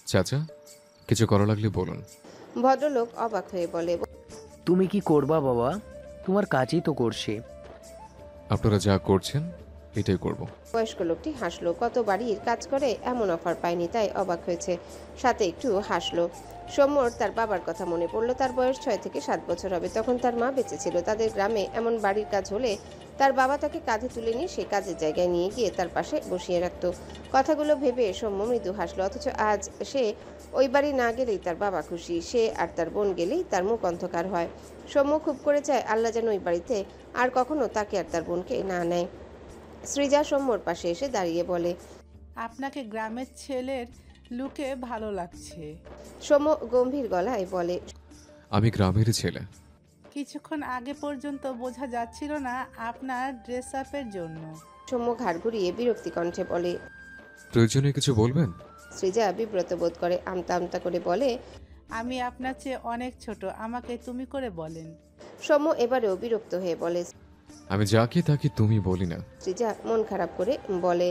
চাচা, কিছু করা লাগলে বলুন। ভদ্রলোক অবাক হয়ে বলে, তুমি কি করবা বাবা? তোমার কাজই তো করছে। আপনারা যা করছেন এটাই করব। বয়স্ক লোকটি হাসলো। কত বাড়ির কাজ করে এমন অফার পায়নি, তাই অবাক হয়েছে, সাথে একটু হাসলো। সৌম্যর তার বাবার কথা মনে পড়লো। তার বয়স 6 থেকে 7 বছর হবে, তখন তার মা বেঁচে ছিল। তাদের গ্রামে এমন বাড়ির কাজ হলে তার বাবা তাকে কাঁধে তুলে নিয়ে সেই কাজের জায়গায় নিয়ে গিয়ে তার পাশে বসিয়ে রাখত। কথাগুলো ভেবে সৌম্য মৃদু হাসলো। অথচ আজ সে ওই বাড়ি না গেলেই তার বাবা খুশি, সে আর তার বোন গেলেই তার মুখ অন্ধকার হয়। সৌম্য খুব করে চায় আল্লাহ যেন ওই বাড়িতে আর কখনো তাকে আর তার বোনকে না নেয়। সৃজা সৌম্যর পাশে এসে দাঁড়িয়ে বলে, আপনাকে গ্রামের ছেলের লুকে ভালো লাগছে। সৌম্য গম্ভীর গলায় বলে, আমি গ্রামের ছেলে। কিছুক্ষণ আগে পর্যন্ত বোঝা যাচ্ছিল না আপনার ড্রেস আপের জন্য। সৌম্য ঘাড় ঘুরিয়ে বিরক্তি কণ্ঠে বলে, প্রয়োজনীয় কিছু বলবেন? সৃজা বিব্রত বোধ করে আমতা আমতা করে বলে, আমি আপনার চেয়ে অনেক ছোট, আমাকে তুমি করে বলেন। সৌম্য এবারেও বিরক্ত হয়ে বলে, আমি যাকে তাকে তুমি বলি না। সৃজা মন খারাপ করে বলে,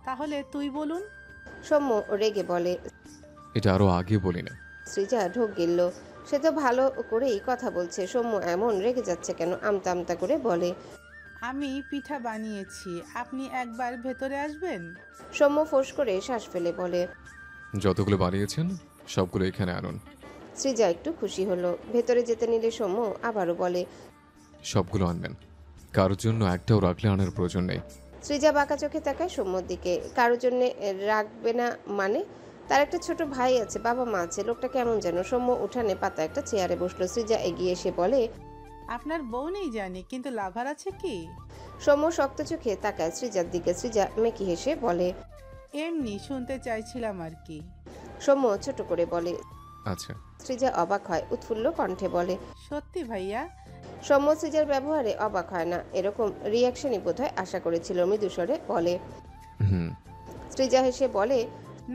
তাহলে তুই বলুন। সৌম্য রেগে বলে, এটা আরো আগে বলি না। সৃজা ঢোক গিলল। সে তো ভালো করেই কথা বলছে, সৌম্য এমন রেগে যাচ্ছে কেন? আমতা আমতা করে বলে, আমি পিঠা বানিয়েছি, আপনি একবার ভেতরে আসবেন? সৌম্য ফোঁস করে শ্বাস ফেলে বলে, যতগুলো বানিয়েছেন সবগুলো এখানে আনুন। সৃজা একটু খুশি হলো। ভেতরে যেতে নিলে সৌম্য আবারও বলে, সবগুলো আনবেন, কারোর জন্য একটাও রাখলে আনার প্রয়োজন নেই। সৃজা বাঁকা চোখে তাকায় সৌম্যর দিকে। কারোর জন্য রাখবে না মানে? তার একটা ছোট ভাই আছে, বাবা মা আছে, লোকটা কেমন যেন। সৌম্য উঠানে পাতা একটা চেয়ারে বসলো। সৃজা এগিয়ে এসে বলে, আপনার বউ নেই জানি, কিন্তু লাভার আছে কি? সৌম্য শক্ত চোখে তাকায় সৃজার দিকে। সৃজা মেকি হেসে বলে, এমনি শুনতে চাইছিলাম আর কি। সৌম্য ছোট করে বলে। আচ্ছা। সৃজা অবাক হয়, উৎফুল্ল কণ্ঠে বলে, সত্যি ভাইয়া? সৌম্য সৃজার ব্যবহারে অবাক হয় না, এরকম রিয়াকশনই বোধহয় আশা করেছিল। মৃদুস্বরে বলে। সৃজা হেসে বলে,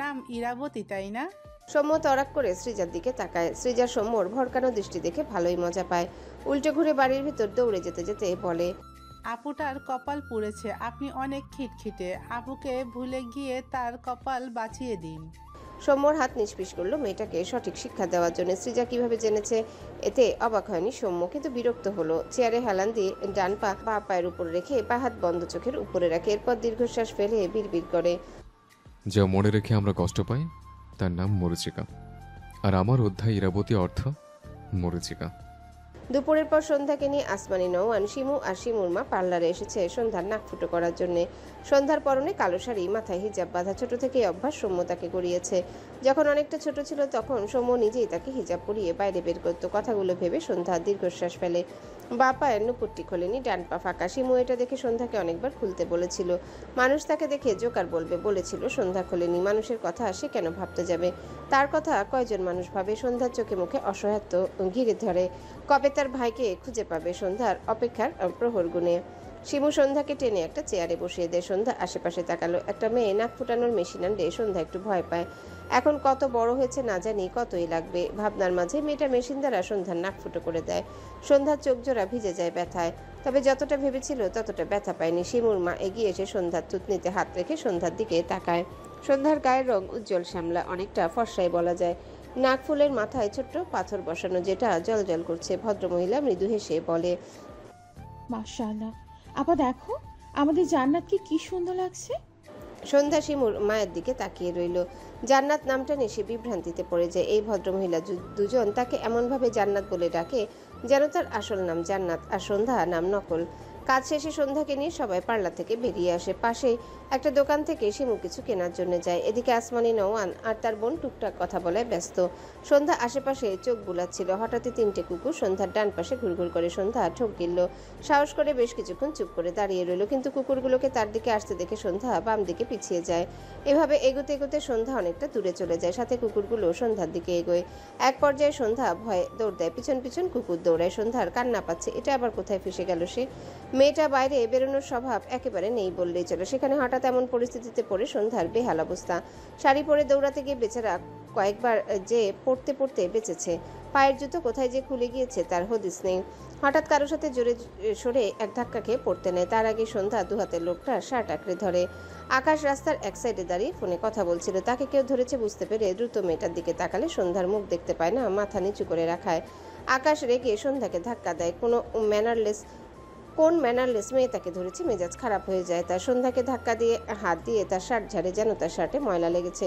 নাম ইরাবতী তাই না? সৌম্য তরাক করে সৃজার দিকে তাকায়। সৃজা সৌম্যর ভরকানো দৃষ্টি দেখে ভালোই মজা পায়। উল্টে ঘুরে বাড়ির ভিতর দৌড়ে যেতে যেতে বলে, আপুটার কপাল পুড়েছে, আপনি অনেক খিটখিটে, আপুকে ভুলে গিয়ে তার কপাল বাঁচিয়ে দিন। সৌম্যর হাত নিষ্পিস করলো মেয়েটাকে সঠিক শিক্ষা দেওয়ার জন্য। সৃজা কিভাবে জেনেছে এতে অবাক হয়নি সৌম্য, কিন্তু বিরক্ত হলো। চেয়ারে হেলান দিয়ে ডান পা বা পায়ের উপর রেখে বা হাত বন্ধ চোখের উপরে রাখে। এরপর দীর্ঘশ্বাস ফেলে বিড়বিড় করে, যা মনে রেখে আমরা কষ্ট পাই তার নাম মরীচিকা, আর আমার অধ্যায় ইরাবতী অর্থ মরীচিকা। দুপুরের পর সন্ধ্যাকে নিয়ে আসমানি নওয়ান, শিমু আর শিমুর মা পার্লারে এসেছে সন্ধ্যার নাক ফুটো করার জন্য। সন্ধ্যার পরনে কালো শাড়ি, মাথায় হিজাব বাঁধা। ছোট থেকেই অভ্যাস, সৌম্য তাকে করিয়েছে। যখন অনেকটা ছোট ছিল তখন সৌম্য নিজেই তাকে হিজাব পরিয়ে বাইরে বের করতো। কথাগুলো ভেবে সন্ধ্যা দীর্ঘশ্বাস ফেলে। বা পায়ের নুপুরটি খোলেনি, ডান পা ফাঁকা। শিমু এটা দেখে সন্ধ্যাকে অনেকবার খুলতে বলেছিল। মানুষ তাকে দেখে জোকার বলবে বলেছিল, সন্ধ্যা খোলেনি। মানুষের কথা সে কেন ভাবতে যাবে? তার কথা কয়জন মানুষ ভাবে? সন্ধ্যার চোখে মুখে অসহায়ত্ব ঘিরে ধরে। কবে তার ভাইকে খুঁজে পাবে? সন্ধ্যার অপেক্ষার প্রহর গুনে। শিমু সন্ধ্যাকে টেনে একটা চেয়ারে বসিয়ে দেয়। সন্ধ্যা আশেপাশে তাকালো। একটা মেয়ে নাক ফুটানোর মেশিন আনলে সন্ধ্যা একটু ভয় পায়। এখন কত বড় হয়েছে না জানি, কতই লাগবে। ভাবনার মাঝে মেয়েটা মেশিন দ্বারা সন্ধ্যার নাক ফুটো করে দেয়। সন্ধ্যার চোখ জোড়া ভিজে যায় ব্যথায়, তবে যতটা ভেবেছিল ততটা ব্যথা পায়নি। শিমুর মা এগিয়ে এসে সন্ধ্যার থুতনিতে হাত রেখে সন্ধ্যার দিকে তাকায়। সন্ধ্যার গায়ের রং উজ্জ্বল শ্যামলা, অনেকটা ফর্সাই বলা যায়। নাক ফুলের মাথায় ছোট্ট পাথর বসানো, যেটা জলজল করছে। ভদ্রমহিলা মৃদু হেসে বলে, মাশাআল্লাহ, আপা দেখো আমাদের জান্নাতকে কি সুন্দর লাগছে। সন্ধ্যা শিমুর মায়ের দিকে তাকিয়ে রইল। জান্নাত নামটা নিয়ে সে বিভ্রান্তিতে পড়ে যায়। এই ভদ্রমহিলা দুজন তাকে এমনভাবে জান্নাত বলে ডাকে যেন তার আসল নাম জান্নাত আর সন্ধ্যা নাম নকল। কাজ শেষে সন্ধ্যাকে নিয়ে সবাই পার্লার থেকে বেরিয়ে আসে। পাশেই একটা দোকান থেকে শিমু কিছু কেনার জন্য যায়। এদিকে আসমানি নওয়ান আর তার বোন টুকটাক কথা বলায় ব্যস্ত। সন্ধ্যা আশেপাশে চোখ বুলাচ্ছিল। হঠাৎই 3টে কুকুর সন্ধ্যার ডান পাশে ঘুরঘুর করে। সন্ধ্যা ঠোক গিলল। সাহস করে বেশ কিছুক্ষণ চুপ করে দাঁড়িয়ে রইল, কিন্তু কুকুরগুলোকে তার দিকে আসতে দেখে সন্ধ্যা বাম দিকে পিছিয়ে যায়। এভাবে এগোতে এগোতে সন্ধ্যা অনেকটা দূরে চলে যায়। সাথে কুকুরগুলো সন্ধ্যার দিকে এগোয়। এক পর্যায়ে সন্ধ্যা ভয়ে দৌড় দেয়। পিছন পিছন কুকুর দৌড়ায়। সন্ধ্যার কান্না পাচ্ছে। এটা আবার কোথায় ফেসে গেল সে? মেয়েটা বাইরে বেরোনোর স্বভাব একেবারে নেই বললেই চলে। সেখানে হঠাৎ এমন পরিস্থিতিতে পড়ে সন্ধ্যার বেহাল অবস্থা। শাড়ি পরে দৌড়াতে গিয়ে বেচারা কয়েকবার যে পড়তে পড়তে বেঁচেছে। পায়ের জুতো কোথায় যে খুলে গিয়েছে তার হদিস নেই। হঠাৎ কারোর সাথে জোরে সরে এক ধাক্কা খেয়ে পড়তে নেয়। তার আগে সন্ধ্যা দুহাতের লোকটার শার্ট আঁকড়ে ধরে। আকাশ রাস্তার এক সাইডে দাঁড়িয়ে ফোনে কথা বলছিল। তাকে কেউ ধরেছে বুঝতে পেরে দ্রুত মেয়েটার দিকে তাকালে সন্ধ্যার মুখ দেখতে পায় না, মাথা নিচু করে রাখায়। আকাশ রেগে সন্ধ্যাকে ধাক্কা দেয়। কোন ম্যানারলেস মেয়ে তাকে ধরেছে, মেজাজ খারাপ হয়ে যায় তার। সন্ধ্যাকে ধাক্কা দিয়ে হাত দিয়ে তার শার্ট ঝাড়ে, যেন তার শার্টে ময়লা লেগেছে।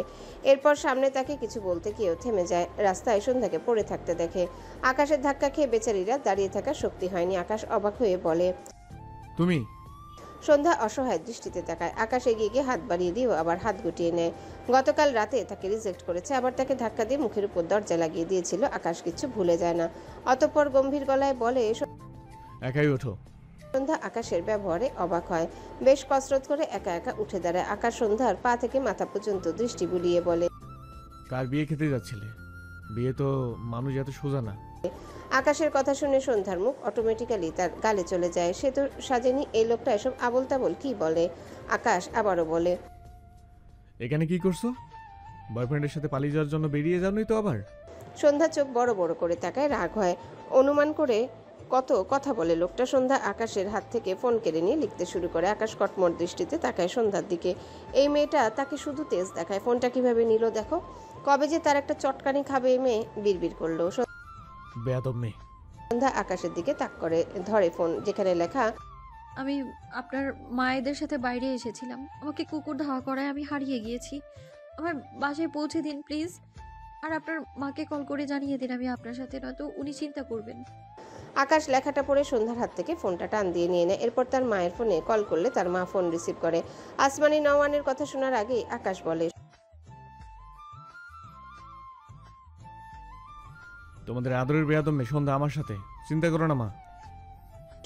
এরপর সামনে তাকে কিছু বলতে গিয়েও থেমে যায়। রাস্তায় সন্ধ্যাকে পড়ে থাকতে দেখে। আকাশের ধাক্কা খেয়ে বেচারিরা দাঁড়িয়ে থাকার শক্তি হয়নি। আকাশ অবাক হয়ে বলে, তুমি? সন্ধ্যা অসহায় দৃষ্টিতে তাকায়। আকাশ এগিয়ে গিয়ে হাত বাড়িয়ে দিয়েও আবার হাত গুটিয়ে নেয়। গতকাল রাতে তাকে রিজেক্ট করেছে, আবার তাকে ধাক্কা দিয়ে মুখের উপর দরজা লাগিয়ে দিয়েছিল। আকাশ কিছু ভুলে যায় না। অতঃপর গম্ভীর গলায় বলে, একাই ওঠো। সন্ধ্যা আকাশের ব্যবহারে অবাক হয়। বেশ কসরত করে একা একা উঠে দাঁড়ায়। আকাশ সন্ধ্যার পা থেকে মাথা পর্যন্ত দৃষ্টি বুলিয়ে বলে, কার বিয়ে খেতে যাচ্ছিলে? বিয়ে তো মানুষ এত সোজা না। আকাশের কথা শুনে সন্ধ্যার মুখ অটোমেটিক্যালি তার গালে চলে যায়। সে তো সাজেনি, এই লোকটা এসব আবোল তাবোল কি বলে। আকাশ আবারও বলে, এখানে কি করছো? বয়ফ্রেন্ডের সাথে পালিয়ে যাওয়ার জন্য বেরিয়ে যাওনি তো আবার? সন্ধ্যা চোখ বড় বড় করে তাকায়, রাগ হয়। অনুমান করে কত কথা বলে লোকটা। সন্ধ্যা আকাশের হাত থেকে ফোন কেড়ে নিয়ে লিখতে শুরু করে। আকাশ কটমট দৃষ্টিতে তাকায় সন্ধ্যার দিকে। এই মেয়েটা তাকে শুধু তেজ দেখায়। ফোনটা কিভাবে নিল দেখো। কবে যে তার একটা চটকানি খাবে এই মেয়ে, বিড়বিড় করলো। বেয়াদব মেয়ে। সন্ধ্যা আকাশের দিকে তাক করে ধরে ফোন, যেখানে লেখা, আমি আপনার মায়েদের সাথে বাইরে এসেছিলাম, আমাকে কুকুর ধাওয়া করায় আমি হারিয়ে গিয়েছি। আমার বাসায় পৌঁছে দিন প্লিজ, আর আপনার মাকে কল করে জানিয়ে দিন আমি আপনার সাথে, নয়তো উনি চিন্তা করবেন। আকাশ লেখাটা পড়ে সন্ধ্যার হাত থেকে ফোনটা টান দিয়ে নিয়ে নেয়। এরপর তার মায়ের ফোনে কল করলে তার মা ফোন রিসিভ করে। আসমানি নওয়ানের কথা শোনার আগেই আকাশ বলে, তোমাদের আদরের বেয়াদব মেয়ে সন্ধ্যা আমার সাথে। চিন্তা করো না মা।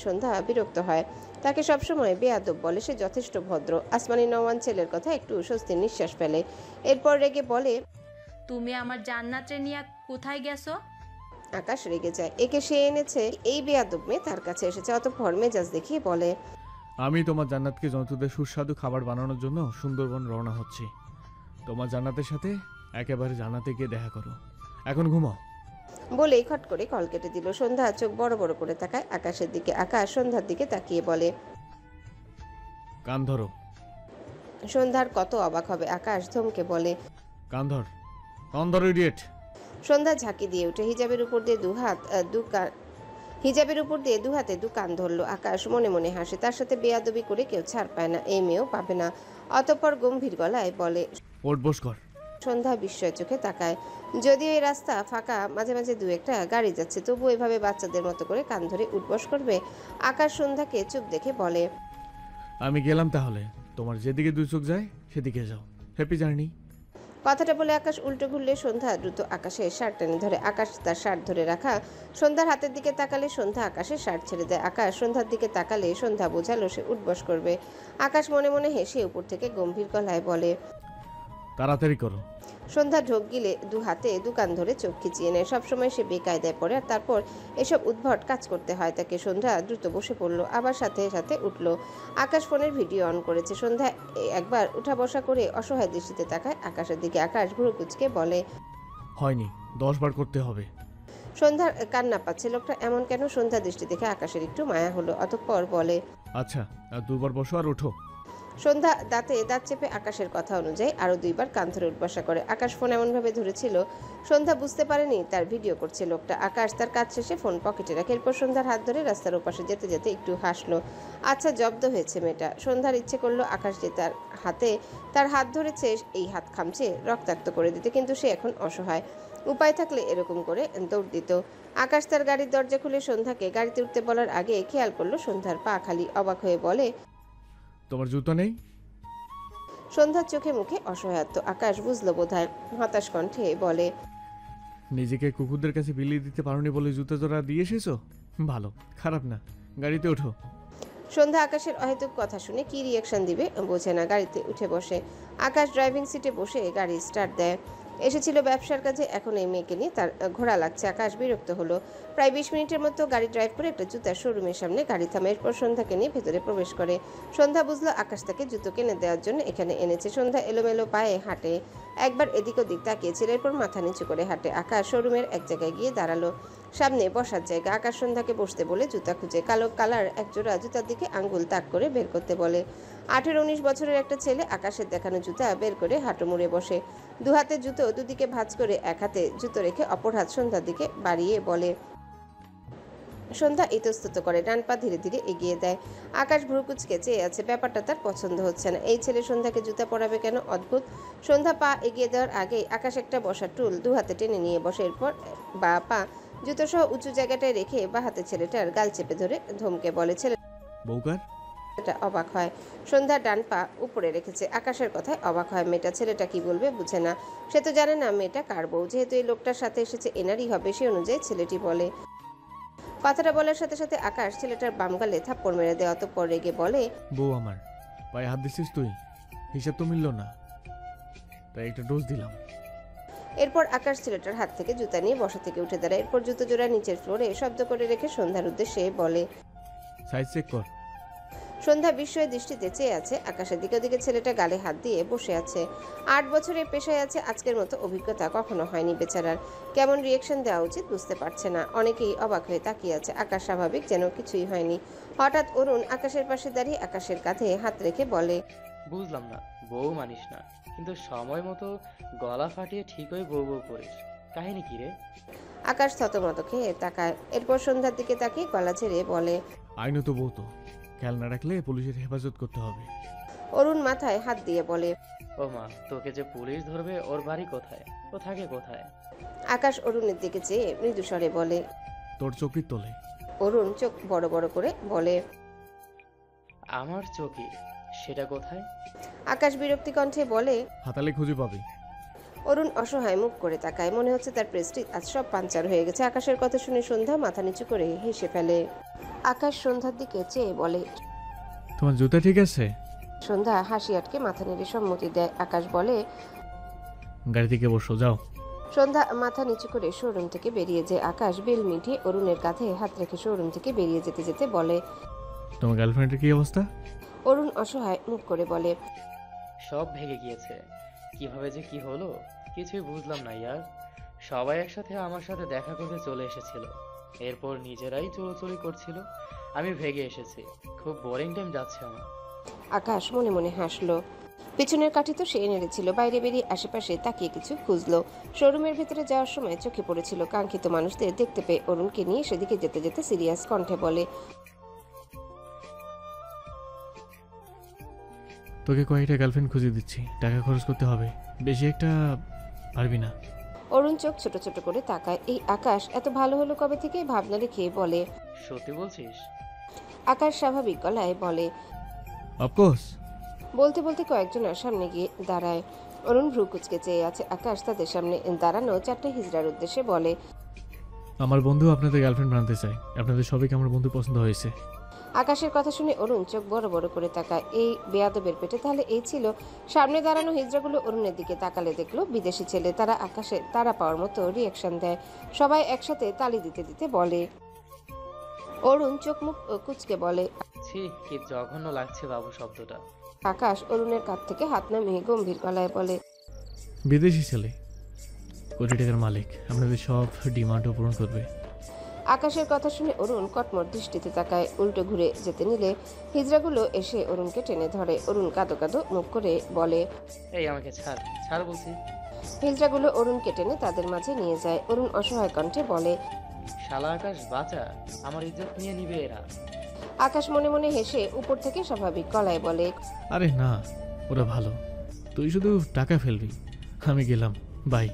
সন্ধ্যা বিরক্ত হয়। তাকে সবসময় বেয়াদব বলে, সে যথেষ্ট ভদ্র। আসমানি নওয়ান ছেলের কথা একটু স্বস্তির নিঃশ্বাস ফেলে। এরপর রেগে বলে, তুমি আমার জান্নাতে নিয়ে কোথায় গেছো? আকাশ রেগে যায়। একে সে এনেছে, এই বেয়াদব মেয়ে তার কাছে এসেছে। অতঃপর মেজাজ দেখিয়ে বলে, আমি তোমার জান্নাতকে জন্তুদের সুস্বাদু খাবার বানানোর জন্য সুন্দরবন রওনা হচ্ছি। তোমার জান্নাতের সাথে একেবারে জান্নাতে গিয়ে দেখা করো। এখন ঘুমাও। বলেই খট করে কল কেটে দিল। সন্ধ্যা চোখ বড় বড় করে তাকায় আকাশের দিকে। আকাশ সন্ধ্যার দিকে তাকিয়ে বলে, কান ধরো। সন্ধ্যার কত অবাক হবে। আকাশ ধমকে বলে, কান ধর, কান ধরো ইডিয়েট। সন্ধ্যা ঝাঁকি দিয়ে উঠে হিজাবের উপর দিয়ে দু হাতে দু কান ধরলো। আকাশ মনে মনে হাসে। তার সাথে বেয়াদবি করে কেউ ছাড় পায় না, এই মেয়েও পাবে না। অতঃপর গম্ভীর গলায় বলে, ওঠ বস কর। সন্ধ্যা বিস্ময় চোখে তাকায়। যদিও এই রাস্তা ফাঁকা, মাঝে মাঝে দু একটা গাড়ি যাচ্ছে, তবু এভাবে বাচ্চাদের মতো করে কান ধরে উঠবস করবে। আকাশ সন্ধ্যাকে চুপ দেখে বলে, আমি গেলাম তাহলে। তোমার যেদিকে দুই চোখ যায় সেদিকে যাও। Happy journey. কথাটা বলে আকাশ উল্টো ঘুরলে সন্ধ্যা দ্রুত আকাশের শার্ট টেনে ধরে। আকাশ তার শার্ট ধরে রাখা সন্ধ্যার হাতের দিকে তাকালে সন্ধ্যা আকাশের শার্ট ছেড়ে দেয়। আকাশ সন্ধ্যার দিকে তাকালে সন্ধ্যা বোঝালো সে উঠবস করবে। আকাশ মনে মনে হেসে উপর থেকে গম্ভীর গলায় বলে, তাড়াতাড়ি করো। সন্ধ্যা ঢোক গিলে দু হাতে দোকান ধরে চোখ খিচিয়ে নেয়। সবসময় সে বেকায়দায় পড়ে, আর তারপর এসব উদ্ভট কাজ করতে হয় তাকে। সন্ধ্যা দ্রুত বসে পড়লো, আবার সাথে সাথে উঠলো। আকাশ ফোনের ভিডিও অন করেছে। সন্ধ্যা একবার উঠা বসা করে অসহায় দৃষ্টিতে তাকায় আকাশের দিকে। আকাশ ভুরু কুচকে বলে, হয়নি, 10 বার করতে হবে। সন্ধ্যার কান্না পাচ্ছে। লোকটা এমন কেন? সন্ধ্যা দৃষ্টি দেখে আকাশের একটু মায়া হলো। অতঃপর বলে, আচ্ছা, আর 2 বার বসো আর ওঠো। সন্ধ্যা দাঁতে দাঁত চেপে আকাশের কথা অনুযায়ী আরো 2 বার কান ধরে উঠবসা করে। আকাশ ফোন এমনভাবে ধরেছিল সন্ধ্যা বুঝতে পারেনি তার ভিডিও করছে লোকটা। আকাশ তার কাজ শেষে ফোন পকেটে রাখে। এরপর সন্ধ্যার হাত ধরে রাস্তার ওপাশে যেতে যেতে একটু হাসলো। আচ্ছা, জব্দ হয়েছে মেয়েটা। সন্ধ্যার ইচ্ছে করলো আকাশ যে তার হাত ধরেছে এই হাত খামচে রক্তাক্ত করে দিতে, কিন্তু সে এখন অসহায়। উপায় থাকলে এরকম করে দৌড় দিত। আকাশ তার গাড়ির দরজা খুলে সন্ধ্যাকে গাড়িতে উঠতে বলার আগে খেয়াল করলো সন্ধ্যার পা খালি। অবাক হয়ে বলে, তোমার জুতো নেই? সন্ধ্যার চোখে মুখে অসহায়ত্ব। আকাশ বুঝলো বোধহয়, হতাশ কণ্ঠে বলে, নিজেকে কুকুরদের কাছে বিলিয়ে দিতে পারোনি বলে জুতো জোড়া দিয়ে এসেছো? ভালো, খারাপ না। গাড়িতে ওঠো। সন্ধ্যা আকাশের অহেতুক কথা শুনে কি রিয়াকশন দিবে বোঝে না। গাড়িতে উঠে বসে। আকাশ ড্রাইভিং সিটে বসে গাড়ি স্টার্ট দেয়। এসেছিল ব্যবসার কাজে, এখন এই মেয়েকে নিয়ে তার ঘোরা লাগছে। আকাশ বিরক্ত হলো। প্রায় 20 মিনিটের মতো গাড়ি ড্রাইভ করে একটা জুতার শোরুমের সামনে গাড়ি থামে। এরপর সন্ধ্যাকে নিয়ে ভেতরে প্রবেশ করে। সন্ধ্যা বুঝলো আকাশ তাকে জুতো কিনে দেওয়ার জন্য এখানে এনেছে। সন্ধ্যা এলোমেলো পায়ে হাঁটে, একবার এদিক ওদিক তাকিয়েছিল, এরপর মাথা নিচু করে হাঁটে। আকাশ শোরুমের এক জায়গায় গিয়ে দাঁড়ালো। সামনে বসার জায়গা। আকাশ সন্ধ্যাকে বসতে বলে জুতা খুঁজে কালো কালার একজোড়া জুতার দিকে আঙ্গুল তাক করে বের করতে বলে। 18-19 বছরের একটা ছেলে আকাশের দেখানো জুতা বের করে হাঁটু মুড়ে বসে। দু হাতে জুতো দুদিকে ভাঁজ করে এক হাতে জুতো রেখে অপর হাত সন্ধ্যার দিকে বাড়িয়ে বলে। সন্ধ্যা ইতস্তত করে, ডান পা ধীরে ধীরে এগিয়ে দেয়। আকাশ ভ্রু কুঁচকে চেয়ে আছে, ব্যাপারটা তার পছন্দ হচ্ছে না। এই ছেলে সন্ধ্যাকে জুতা পরাবে কেন? অদ্ভুত। সন্ধ্যা পা এগিয়ে দেওয়ার আগেই আকাশ একটা বসার টুল দু হাতে টেনে নিয়ে বসে। এরপর বা পা জুতো সহ উঁচু জায়গাটায় রেখে বা হাতে ছেলেটার গাল চেপে ধরে ধমকে বলে। বউকার ছেলেটা অবাক হয়। সন্ধ্যা ডান পা উপরে রেখেছে। আকাশের কথায় অবাক হয় মেয়েটা। ছেলেটা কি বলবে বুঝে না। সে তো জানে না মেয়েটা কার বউ। যেহেতু এই লোকটার সাথে এসেছে এনারই হবে, সে অনুযায়ী ছেলেটি বলে। কথাটা বলার সাথে সাথে আকাশ ছেলেটার বাম গালে থাপ্পড় মেরে দেয়। অতঃপর রেগে বলে, বউ আমার পায়ে হাত দিছিস তুই, হিসাব তো মিলল না, তাই একটা ডোজ দিলাম। এরপর আকাশ ছেলেটার হাত থেকে জুতা নিয়ে বসা থেকে উঠে দাঁড়ায়। এরপর জুতো জোড়া নিচের ফ্লোরে শব্দ করে রেখে সন্ধ্যার উদ্দেশ্যে বলে। সাইজ চেক কর। সন্ধ্যা বিস্ময় দৃষ্টিতে চেয়ে আছে আকাশের দিকে। ওদিকে ছেলেটা গালে হাত দিয়ে বসে আছে। 8 বছরের পেশায় আছে, আজকের মতো অভিজ্ঞতা কখনো হয়নি বেচারার। কেমন রিয়েকশন দেওয়া উচিত বুঝতে পারছে না। অনেকেই অবাক হয়ে তাকিয়ে আছে। আকাশ স্বাভাবিক যেন কিছুই হয়নি। হঠাৎ অরুণ আকাশের পাশে দাঁড়িয়ে আকাশের কাঁধে হাত রেখে বলে। বুঝলাম না, বউ মানিস না, কিন্তু সময় মতো গলা ফাটিয়ে ঠিকই বউ বউ করিস। কাহিনী কি রে? আকাশ থতমত খেয়ে তাকায়। এরপর সন্ধ্যার দিকে তাকিয়ে গলা ছেড়ে বলে। আইনত বউ তো, খেয়াল না রাখলে পুলিশের হেফাজত করতে হবে। অরুণ মাথায় হাত দিয়ে বলে। ও মা, তোকে যে পুলিশ ধরবে, ওর বাড়ি কোথায়, ও থাকে কোথায়? আকাশ অরুণের দিকে চেয়ে মৃদু স্বরে বলে। তোর চকির তলে। অরুণ চোখ বড় বড় করে বলে। আমার চকি? সেটা কোথায়? আকাশ বিরক্তি কণ্ঠে বলে। হাতালে খুঁজে পাবি। অরুণ অসহায় মুখ করে তাকায়। মনে হচ্ছে তার প্রেস্টিজ আজ সব পাঞ্চার হয়ে গেছে। আকাশের কথা শুনে সন্ধ্যা মাথা নিচু করে হেসে ফেলে। আকাশ সন্ধ্যার দিকে চেয়ে বলে। তোমার জুতা ঠিক আছে? সন্ধ্যা হাসি আটকে মাথা নেড়ে সম্মতি দেয়। আকাশ বলে। গাড়ি থেকে বসো, যাও। সন্ধ্যা মাথা নিচু করে শোরুম থেকে বেরিয়ে যায়। আকাশ বেল মিটিয়ে অরুণের কাঁধে হাত রেখে শোরুম থেকে বেরিয়ে যেতে যেতে বলে। তোমার গার্লফ্রেন্ডের কি অবস্থা? অরুণ অসহায় মুখ করে বলে। সব ভেঙে গিয়েছে। কিভাবে যে কি হলো কিছুই বুঝলাম না ইয়ার। সবাই একসাথে আমার সাথে দেখা করতে চলে এসেছিল, এরপর নিজেরাই চুলোচুলি করছিল। আমি ভেগে এসেছি। খুব বোরিং টাইম যাচ্ছে আমার। আকাশ মনে মনে হাসলো। পিছনের কাঠি তো সে নেড়েছিল। বাইরে বেরিয়ে আশেপাশে তাকিয়ে কিছু খুঁজলো। শোরুমের ভেতরে যাওয়ার সময় চোখে পড়েছিল কাঙ্ক্ষিত মানুষদের দেখতে পেয়ে অরুণকে নিয়ে সেদিকে যেতে যেতে সিরিয়াস কণ্ঠে বলে। তোকে কয়েকটা গার্লফ্রেন্ড খুঁজে দিচ্ছি, টাকা খরচ করতে হবে, বেশি একটা পারবি না। অরুণ চোখ ছোট ছোট করে তাকায়। এই আকাশ এত ভালো হলো কবে থেকে ভাবনা রেখে বলে। সত্যি বলছিস? আকাশ স্বাভাবিক গলায় বলে। অফকোর্স। বলতে বলতে কয়েকজনের সামনে গিয়ে দাঁড়ায়। অরুণ ভ্রু কুচকে চেয়ে আছে। আকাশ তাদের সামনে দাঁড়ানো 4টে হিজড়ার উদ্দেশ্যে বলে। আমার বন্ধু আপনাদের গার্লফ্রেন্ড বানাতে চাই, আপনাদের সবাইকে আমার বন্ধু পছন্দ হয়েছে। আকাশের কথা শুনে অরুণ চোখ বড় বড় করে তাকায়। এই বেয়াদবের পেটে তাহলে এই ছিল। সামনে দাঁড়ানো হিজড়াগুলো অরুণের দিকে তাকালে দেখলো বিদেশি ছেলে। তারা আকাশে তারা পাওয়ার মতো রিয়াকশন দেয়। সবাই একসাথে তালি দিতে দিতে বলে। অরুণ চোখ মুখ কুচকে বলে। ছি, কি জঘন্য লাগছে বাবু শব্দটা। আকাশ অরুণের কাছ থেকে হাত নামিয়ে গম্ভীর গলায় বলে। বিদেশি ছেলে, কোটি টাকার মালিক, আপনাদের সব ডিমান্ডও পূরণ করবে। আকাশের কথা শুনে অরুণ কটমট দৃষ্টিতে তাকায়। উল্টো ঘুরে যেতে নিলে হিজড়াগুলো এসে অরুণকে টেনে ধরে। অরুণ কাঁদো কাঁদো মুখ করে বলে। এই আমাকে ছাড়, ছাড় বলছি। হিজড়াগুলো অরুণকে টেনে তাদের মাঝে নিয়ে যায়। অরুণ অসহায় কণ্ঠে বলে। শালা আকাশ বাঁচা, আমার ইজ্জত নিয়ে নিবে এরা। আকাশ মনে মনে হেসে উপর থেকে স্বাভাবিক গলায় বলে। আরে না, ওরা ভালো, তুই শুধু টাকা ফেলবি। আমি গেলাম, বাই।